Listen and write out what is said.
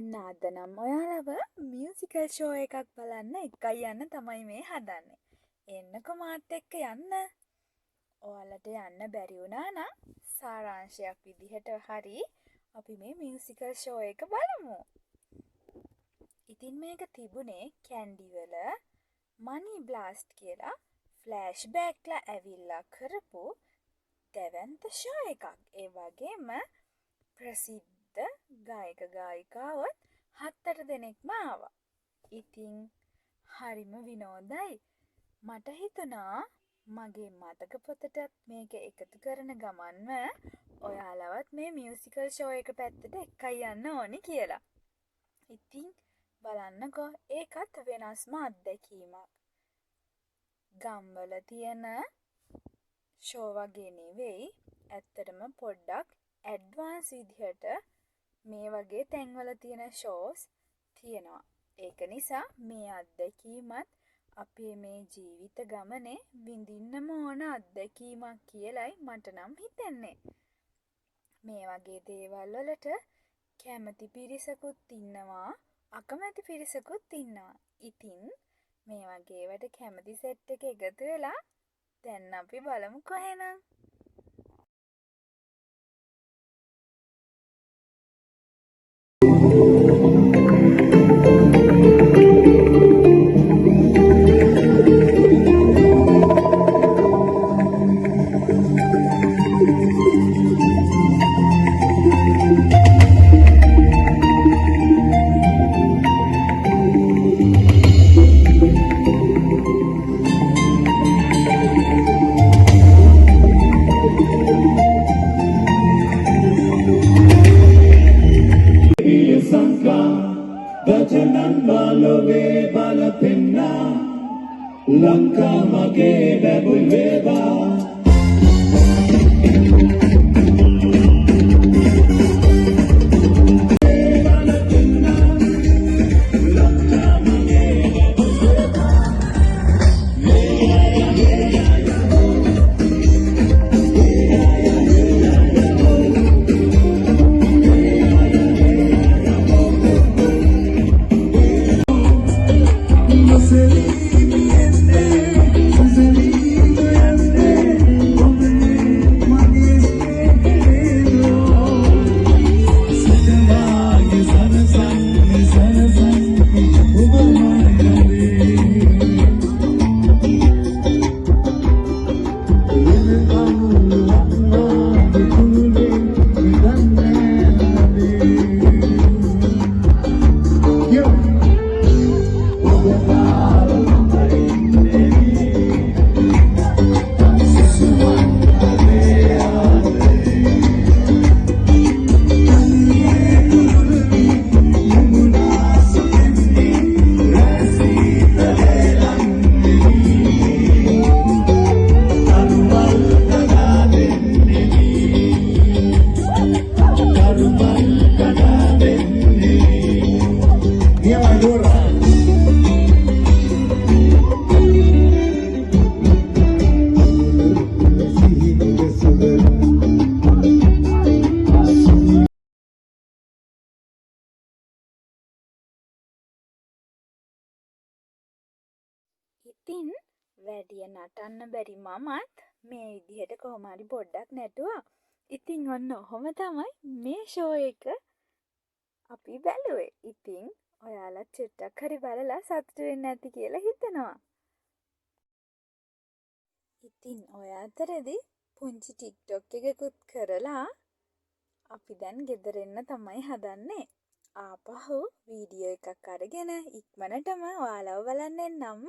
ඔන්න අද නම් ඔයාලව මියුසිකල් ෂෝ එකක් බලන්න එකයි යන්න තමයි මේ හදන්නේ. එන්නකො මාත් එක්ක යන්න. ඔයාලට යන්න බැරි වුණා නම් සාරාංශයක් විදිහට හරි අපි මේ මියුසිකල් ෂෝ එක බලමු. ඉතින් මේක තිබුණේ කැන්ඩි වල මනි බ්ලාස්ට් කියලා ෆ්ලෑෂ් බෑක්ලා ඇවිල්ලා කරපු දැවැන්ත ෂෝ එකක්. ඒ වගේම ප්‍රසිද්ධ ගායක ගායිකාවොත් 7-8 දෙනෙක්ම ආවා. ඉතින් හරිම විනෝදයි. මට හිතුණා මගේ මතක පොතටත් මේක එකතු කරන ගමන්ම ඔයාලවත් මේ මියුසිකල් ෂෝ එක පැත්තට එක්කයි යන්න ඕනි කියලා. ඉතින් බලන්නකෝ ඒකත් වෙනස්ම අත්දැකීමක්. ගම්වල තියෙන ෂෝ වගේ නෙවෙයි. ඇත්තටම පොඩ්ඩක් ඇඩ්වාන්ස් විදිහට මේ වගේ තැන්වල තියෙන ෂෝස් තියෙනවා. ඒක නිසා මේ අත්දැකීමත් අපේ මේ ජීවිත ගමනේ විඳින්නම ඕන අත්දැකීමක් කියලයි මට නම් හිතෙන්නේ. මේ වගේ දේවල් වලට කැමති පිරිසකුත් ඉන්නවා, අකමැති පිරිසකුත් ඉන්නවා. ඉතින් මේ වගේ ඒවට කැමති සෙට් එක එකතු වෙලා දැන් අපි බලමු කොහෙනම්. Lanka mage babul veda ඉතින් වැඩිය නටන්න බැරි මමත් මේ විදිහට කොහොම හරි පොඩ්ඩක් නැටුවා. ඉතින් ඔන්න ඔහොම තමයි මේ ෂෝ එක අපි බැලුවේ. ඉතින් ඔයාලා චුට්ටක් හරි බලලා සතුටු වෙන්න ඇති කියලා හිතනවා. ඉතින් ඔය අතරේදී පුංචි TikTok එකකුත් කරලා අපි දැන් ගෙදර එන්න තමයි හදන්නේ. ආපහු වීඩියෝ එකක් අරගෙන ඉක්මනටම ඔයාලව බලන්න එන්නම්.